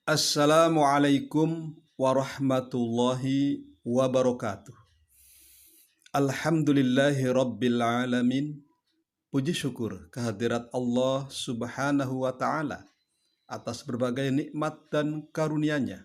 Assalamualaikum warahmatullahi wabarakatuh. Alhamdulillahi rabbil alamin. Puji syukur kehadirat Allah subhanahu wa ta'ala atas berbagai nikmat dan karunia-Nya,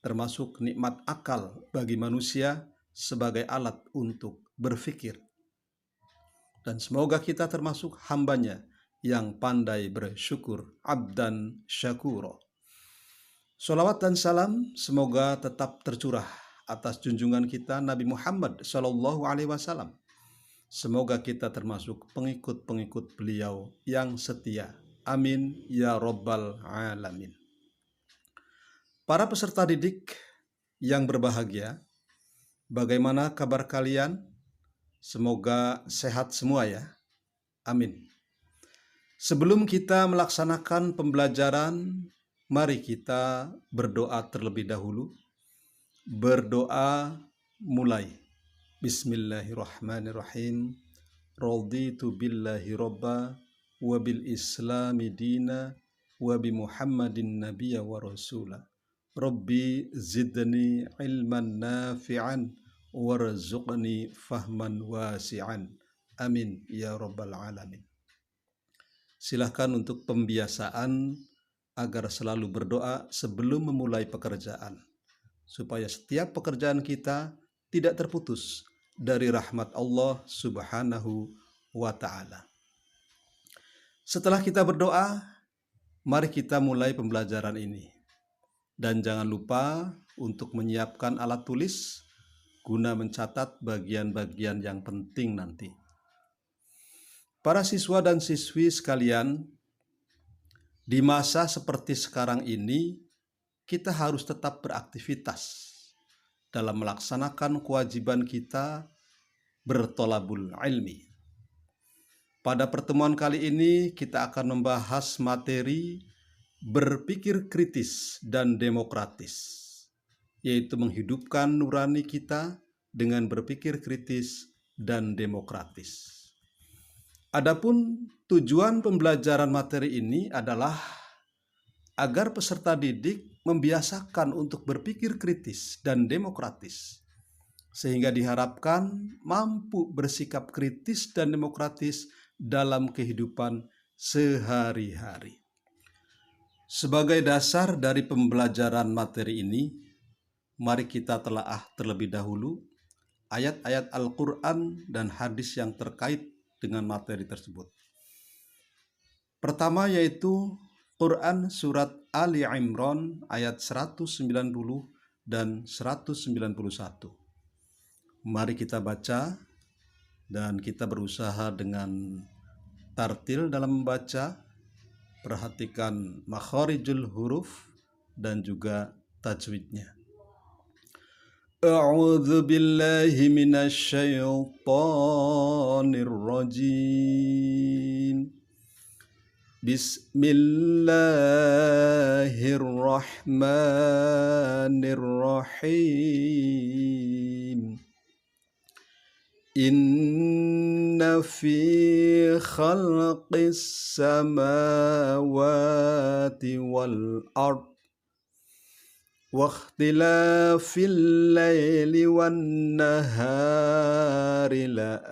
termasuk nikmat akal bagi manusia sebagai alat untuk berfikir. Dan semoga kita termasuk hamba-Nya yang pandai bersyukur, abdan syakuro. Sholawat dan salam semoga tetap tercurah atas junjungan kita Nabi Muhammad SAW. Semoga kita termasuk pengikut-pengikut beliau yang setia. Amin ya Rabbal Alamin. Para peserta didik yang berbahagia, bagaimana kabar kalian? Semoga sehat semua ya. Amin. Sebelum kita melaksanakan pembelajaran, mari kita berdoa terlebih dahulu. Berdoa mulai. Bismillahirrahmanirrahim. Raditu billahi robba wa bil islami dina wa bi muhammadin nabiyya wa rasula. Rabbi zidni ilman nafi'an warzuqni fahman wasi'an. Amin ya rabbal alamin. Silahkan untuk pembiasaan agar selalu berdoa sebelum memulai pekerjaan, supaya setiap pekerjaan kita tidak terputus dari rahmat Allah subhanahu wa ta'ala. Setelah kita berdoa, mari kita mulai pembelajaran ini. Dan jangan lupa untuk menyiapkan alat tulis guna mencatat bagian-bagian yang penting nanti. Para siswa dan siswi sekalian, di masa seperti sekarang ini, kita harus tetap beraktivitas dalam melaksanakan kewajiban kita bertolabul ilmi. Pada pertemuan kali ini, kita akan membahas materi berpikir kritis dan demokratis, yaitu menghidupkan nurani kita dengan berpikir kritis dan demokratis. Adapun tujuan pembelajaran materi ini adalah agar peserta didik membiasakan untuk berpikir kritis dan demokratis, sehingga diharapkan mampu bersikap kritis dan demokratis dalam kehidupan sehari-hari. Sebagai dasar dari pembelajaran materi ini, mari kita telaah terlebih dahulu ayat-ayat Al-Quran dan hadis yang terkait dengan materi tersebut. Pertama yaitu Quran Surat Ali Imran ayat 190 dan 191. Mari kita baca dan kita berusaha dengan tartil dalam membaca. Perhatikan makharijul huruf dan juga tajwidnya. A'udzu billahi minasy syaithanir rajim. Bismillahirrahmanirrahim. Inna fi khalqis samawati wal ard wa ikhtilafil laili wan nahari la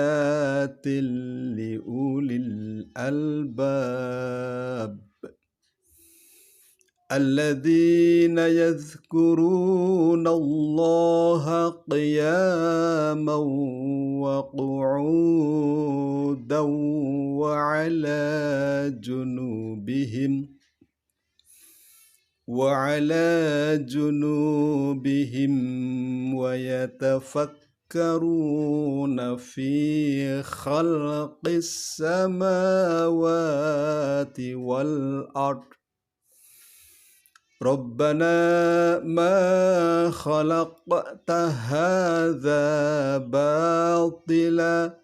ayatin li ulil albab alladzina yadhkuruna Allaha qiyaman wa qu'udan wa 'ala junubihim wa yatafakkaruna fi khalqis samawati wal ard. Rabbana ma khalaqta hadza batila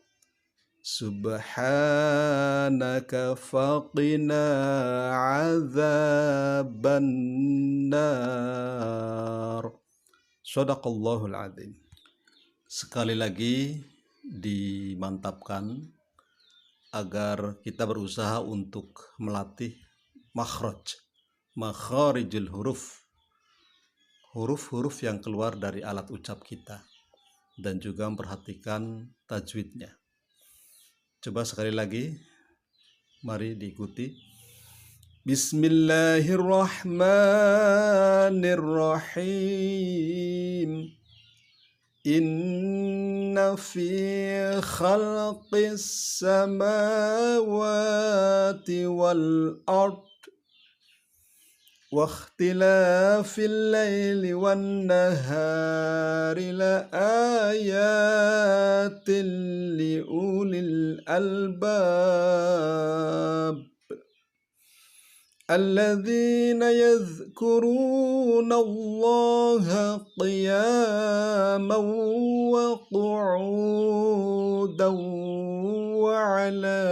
subhanaka faqina azaban nar. Shadaqallahul azim. Sekali lagi dimantapkan agar kita berusaha untuk melatih makhraj, makharijul huruf, huruf-huruf yang keluar dari alat ucap kita, dan juga memperhatikan tajwidnya. Coba sekali lagi, mari diikuti. Bismillahirrahmanirrahim. Inna fi khalqis samawati wal ard wa ikhtilafil laili wan nahari la ayatin li ulil albab الذين يذكرون الله قياما وقعودا وعلى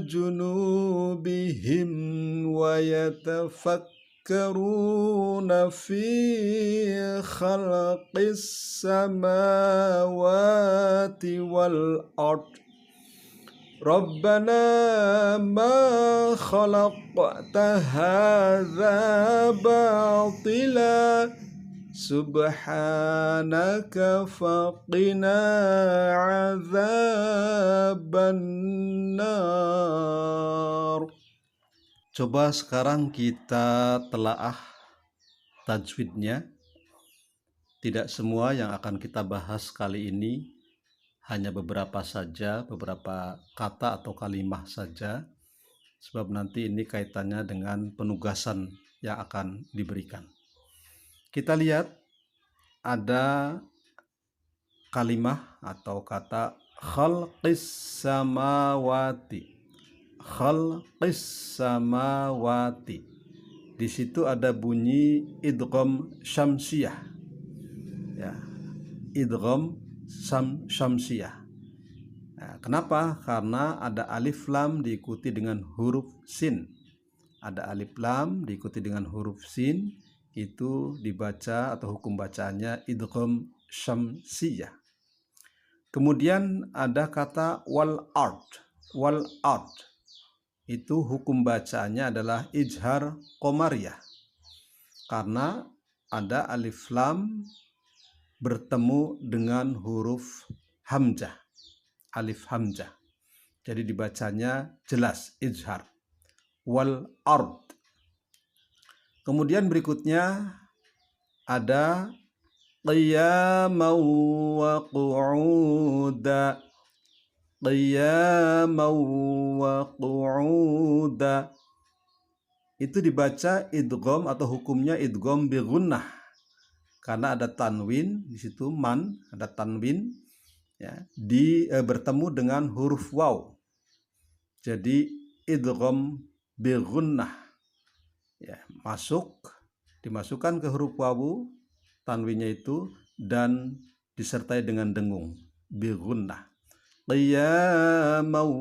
جنوبهم ويتفكرون في خلق السماوات والأرض ربنا ما خلقت هذا باطلا سبحانك فقنا عذاب النار. Coba sekarang kita telaah tajwidnya. Tidak semua yang akan kita bahas kali ini, hanya beberapa saja, beberapa kata atau kalimah saja, sebab nanti ini kaitannya dengan penugasan yang akan diberikan. Kita lihat ada kalimah atau kata khalqis samawati. Khalqis samawati. Di situ ada bunyi idgham syamsiyah. Ya, idgham syamsiyah. Nah, kenapa? Karena ada alif lam diikuti dengan huruf sin. Ada alif lam diikuti dengan huruf sin, itu dibaca atau hukum bacaannya idgham syamsiyah. Kemudian ada kata wal ard. Wal ard itu hukum bacaannya adalah ijhar qamariyah. Karena ada alif lam bertemu dengan huruf hamzah, alif hamzah. Jadi dibacanya jelas, ijhar. Wal ard. Kemudian berikutnya ada qiyaman wa qu'uda. Qiyaman wa qu'uda. Itu dibaca idgham atau hukumnya idgham bi gunnah. Karena ada tanwin di situ, man, ada tanwin, ya, bertemu dengan huruf waw. Jadi idgham bi gunnah, ya, dimasukkan ke huruf waw, tanwinnya itu, dan disertai dengan dengung, bi gunnah. Qiyaman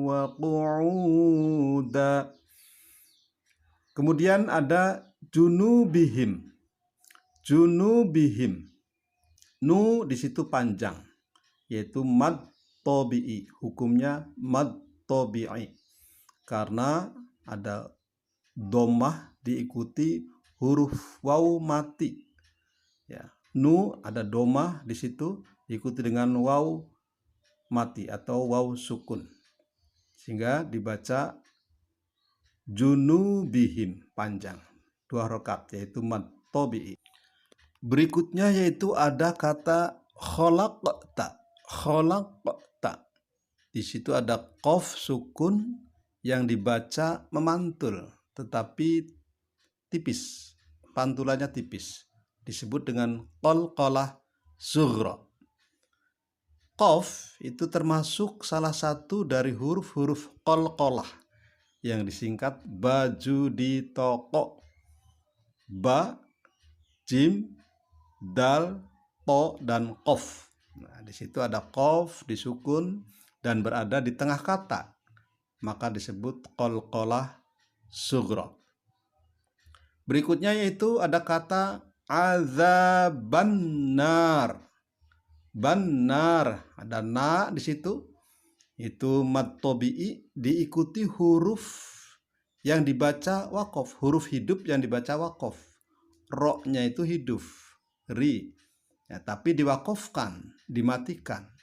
wa qu'uda. Kemudian ada junubihim. Junubihim. Nu di situ panjang, yaitu mad tabi'i. Hukumnya mad tabi'i. Karena ada dhammah diikuti huruf waw mati. Ya, nu ada dhammah di situ diikuti dengan waw mati atau waw sukun. Sehingga dibaca junubihim, panjang. 2 rakaat, yaitu mad tabi'i. Berikutnya yaitu ada kata khalaqta. Khalaqta. Di situ ada qaf sukun yang dibaca memantul, tetapi tipis. Pantulannya tipis. Disebut dengan qalqalah sughra. Qaf itu termasuk salah satu dari huruf-huruf qalqalah yang disingkat baju di toko. Ba, jim, dal, to, dan qaf. Nah, di situ ada qaf disukun dan berada di tengah kata, maka disebut qalqalah sughra. Berikutnya yaitu ada kata azaban nar. Bannar, ada na di situ, Itu mad tabi'i diikuti huruf yang dibaca waqaf, huruf hidup yang dibaca waqaf. Ro-nya itu hidup, ri. Ya, tapi diwakafkan, dimatikan.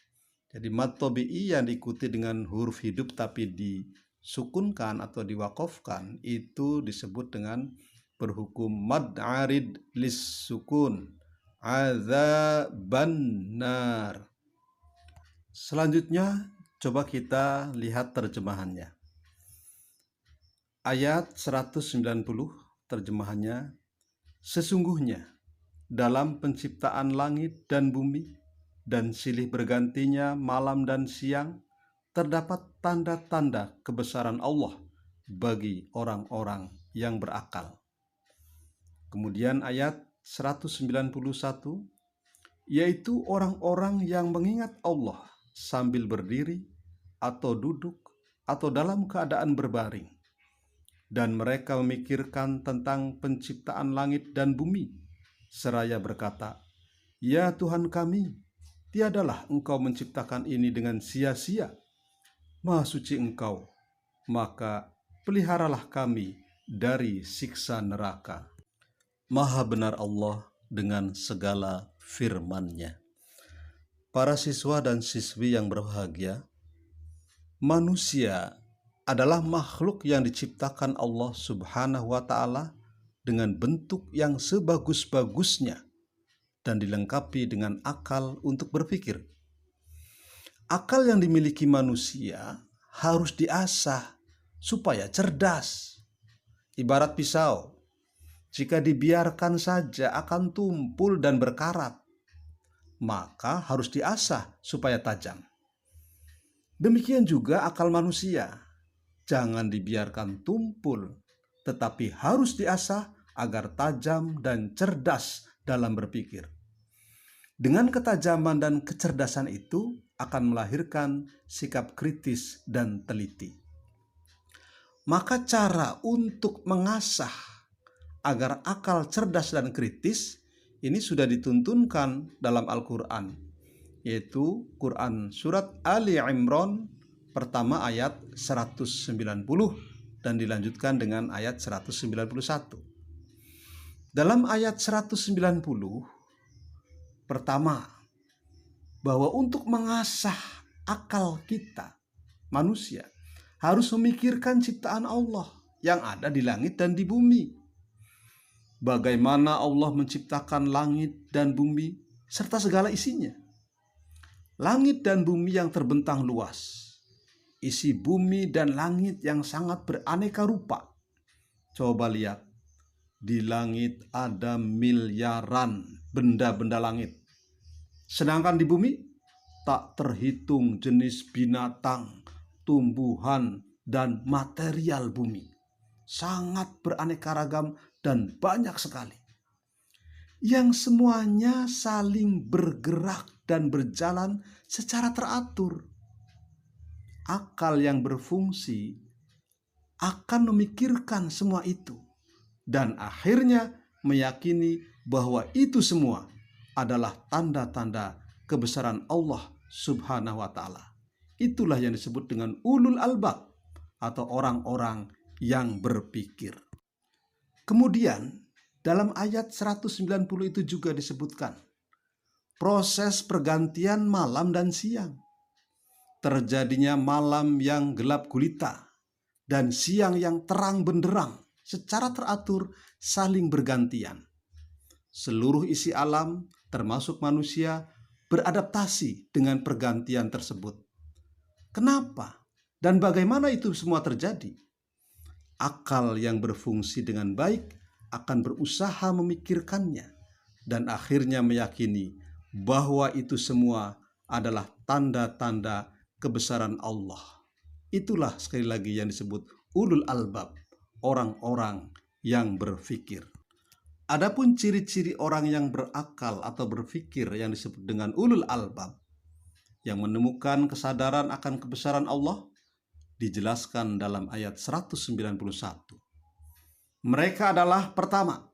Jadi mad tabi'i yang diikuti dengan huruf hidup tapi disukunkan atau diwakafkan itu disebut dengan berhukum mad arid lis sukun. Adzaban nar. Selanjutnya coba kita lihat terjemahannya. Ayat 190 terjemahannya, sesungguhnya dalam penciptaan langit dan bumi dan silih bergantinya malam dan siang terdapat tanda-tanda kebesaran Allah bagi orang-orang yang berakal. Kemudian ayat 191, yaitu orang-orang yang mengingat Allah sambil berdiri atau duduk atau dalam keadaan berbaring. Dan mereka memikirkan tentang penciptaan langit dan bumi, seraya berkata, ya Tuhan kami, tiadalah Engkau menciptakan ini dengan sia-sia. Maha suci Engkau, maka peliharalah kami dari siksa neraka. Maha benar Allah dengan segala firman-Nya. Para siswa dan siswi yang berbahagia, manusia adalah makhluk yang diciptakan Allah Subhanahu wa Ta'ala dengan bentuk yang sebagus-bagusnya dan dilengkapi dengan akal untuk berpikir. Akal yang dimiliki manusia harus diasah supaya cerdas. Ibarat pisau, jika dibiarkan saja akan tumpul dan berkarat, maka harus diasah supaya tajam. Demikian juga akal manusia. Jangan dibiarkan tumpul, tetapi harus diasah agar tajam dan cerdas dalam berpikir. Dengan ketajaman dan kecerdasan itu akan melahirkan sikap kritis dan teliti. Maka cara untuk mengasah agar akal cerdas dan kritis ini sudah dituntunkan dalam Al-Quran, yaitu Quran Surat Ali Imran pertama ayat 190 dan dilanjutkan dengan ayat 191. Dalam ayat 190 pertama, bahwa untuk mengasah akal kita, manusia, harus memikirkan ciptaan Allah yang ada di langit dan di bumi. Bagaimana Allah menciptakan langit dan bumi serta segala isinya. Langit dan bumi yang terbentang luas, isi bumi dan langit yang sangat beraneka rupa. Coba lihat, di langit ada miliaran benda-benda langit. Sedangkan di bumi tak terhitung jenis binatang, tumbuhan, dan material bumi. Sangat beraneka ragam dan banyak sekali. Yang semuanya saling bergerak dan berjalan secara teratur. Akal yang berfungsi akan memikirkan semua itu dan akhirnya meyakini bahwa itu semua adalah tanda-tanda kebesaran Allah Subhanahu wa Ta'ala. Itulah yang disebut dengan ulul albab atau orang-orang yang berpikir. Kemudian dalam ayat 190 itu juga disebutkan proses pergantian malam dan siang. Terjadinya malam yang gelap gulita dan siang yang terang benderang secara teratur saling bergantian. Seluruh isi alam termasuk manusia beradaptasi dengan pergantian tersebut. Kenapa dan bagaimana itu semua terjadi? Akal yang berfungsi dengan baik akan berusaha memikirkannya dan akhirnya meyakini bahwa itu semua adalah tanda-tanda kebesaran Allah. Itulah sekali lagi yang disebut ulul albab, orang-orang yang berpikir. Adapun ciri-ciri orang yang berakal atau berpikir yang disebut dengan ulul albab, yang menemukan kesadaran akan kebesaran Allah, dijelaskan dalam ayat 191. Mereka adalah pertama,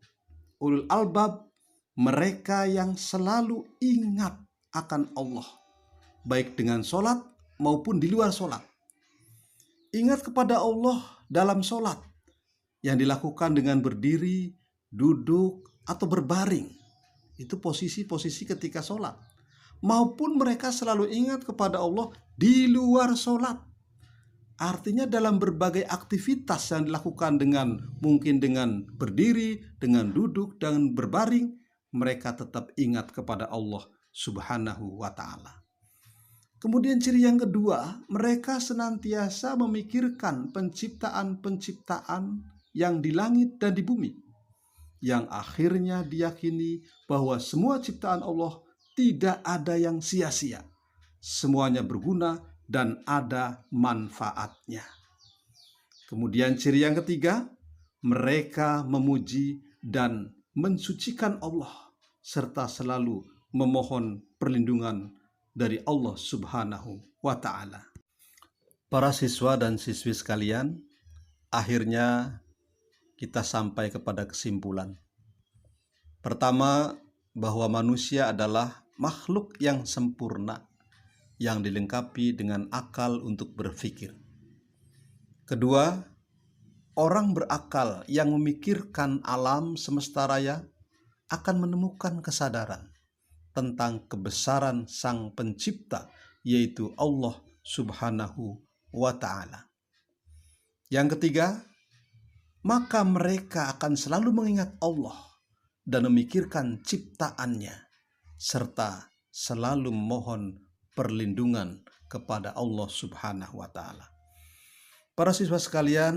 ulul albab, mereka yang selalu ingat akan Allah, baik dengan sholat maupun di luar sholat. Ingat kepada Allah dalam sholat yang dilakukan dengan berdiri, duduk, atau berbaring. Itu posisi-posisi ketika sholat. Maupun mereka selalu ingat kepada Allah di luar sholat. Artinya dalam berbagai aktivitas yang dilakukan mungkin dengan berdiri, dengan duduk, dengan berbaring, mereka tetap ingat kepada Allah Subhanahu wa ta'ala. Kemudian ciri yang kedua, mereka senantiasa memikirkan penciptaan-penciptaan yang di langit dan di bumi, yang akhirnya diyakini bahwa semua ciptaan Allah tidak ada yang sia-sia. Semuanya berguna dan ada manfaatnya. Kemudian ciri yang ketiga, mereka memuji dan mensucikan Allah serta selalu memohon perlindungan dari Allah Subhanahu wa ta'ala. Para siswa dan siswi sekalian, akhirnya kita sampai kepada kesimpulan. Pertama, bahwa manusia adalah makhluk yang sempurna, yang dilengkapi dengan akal untuk berpikir. Kedua, orang berakal yang memikirkan alam semesta raya akan menemukan kesadaran tentang kebesaran Sang Pencipta, yaitu Allah Subhanahu wa ta'ala. Yang ketiga, maka mereka akan selalu mengingat Allah dan memikirkan ciptaannya, serta selalu memohon perlindungan kepada Allah Subhanahu wa ta'ala. Para siswa sekalian,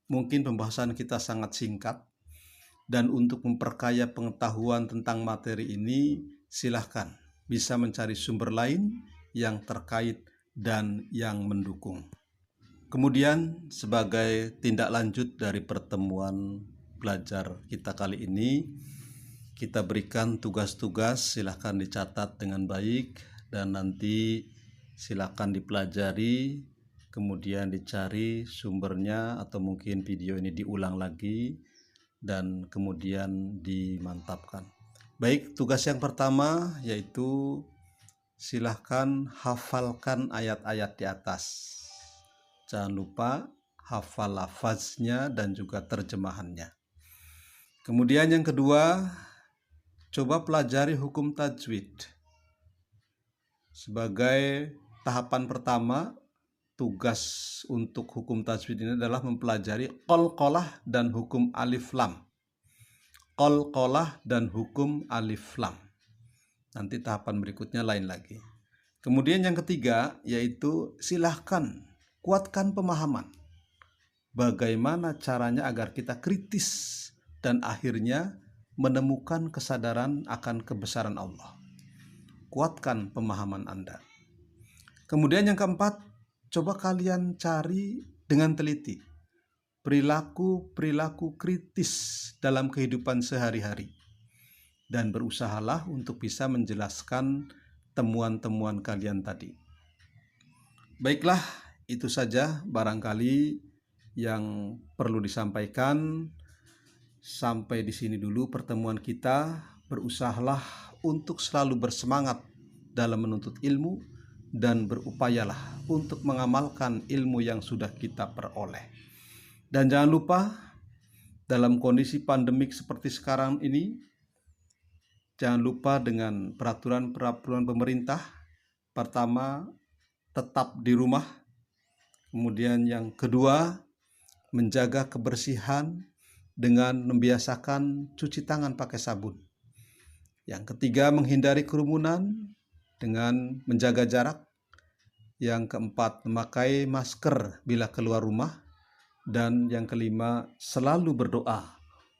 mungkin pembahasan kita sangat singkat, dan untuk memperkaya pengetahuan tentang materi ini, silahkan bisa mencari sumber lain yang terkait dan yang mendukung. Kemudian sebagai tindak lanjut dari pertemuan belajar kita kali ini, kita berikan tugas-tugas, silahkan dicatat dengan baik dan nanti silahkan dipelajari, kemudian dicari sumbernya atau mungkin video ini diulang lagi dan kemudian dimantapkan. Baik, tugas yang pertama yaitu silahkan hafalkan ayat-ayat di atas. Jangan lupa hafal lafaznya dan juga terjemahannya. Kemudian yang kedua, coba pelajari hukum tajwid. Sebagai tahapan pertama, tugas untuk hukum tajwid ini adalah mempelajari qalqalah dan hukum alif lam. Qalqalah dan hukum alif lam. Nanti tahapan berikutnya lain lagi. Kemudian yang ketiga yaitu silahkan kuatkan pemahaman. Bagaimana caranya agar kita kritis dan akhirnya menemukan kesadaran akan kebesaran Allah. Kuatkan pemahaman Anda. Kemudian yang keempat, coba kalian cari dengan teliti perilaku kritis dalam kehidupan sehari-hari dan berusahalah untuk bisa menjelaskan temuan-temuan kalian tadi. Baiklah, itu saja barangkali yang perlu disampaikan. Sampai di sini dulu pertemuan kita. Berusahalah untuk selalu bersemangat dalam menuntut ilmu dan berupayalah untuk mengamalkan ilmu yang sudah kita peroleh. Dan jangan lupa, dalam kondisi pandemik seperti sekarang ini, jangan lupa dengan peraturan-peraturan pemerintah. Pertama, tetap di rumah. Kemudian yang kedua, menjaga kebersihan dengan membiasakan cuci tangan pakai sabun. Yang ketiga, menghindari kerumunan dengan menjaga jarak. Yang keempat, memakai masker bila keluar rumah. Dan yang kelima, selalu berdoa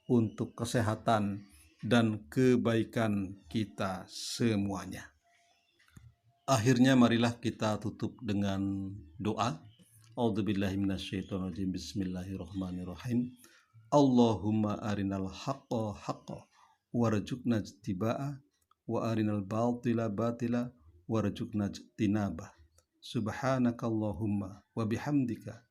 untuk kesehatan dan kebaikan kita semuanya. Akhirnya marilah kita tutup dengan doa. A'udzubillahi minasyaitonirrajim. Bismillahirrahmanirrahim. Allahumma arinal haqqa haqqa warzuqna ijtibaa wa arinal batila batila warzuqna ijtinaba. Subhanakallahumma wa bihamdika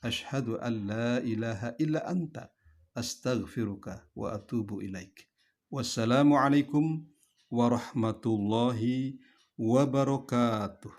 asyhadu an la ilaha illa anta astaghfiruka wa atubu ilaik. Wassalamualaikum warahmatullahi wabarakatuh.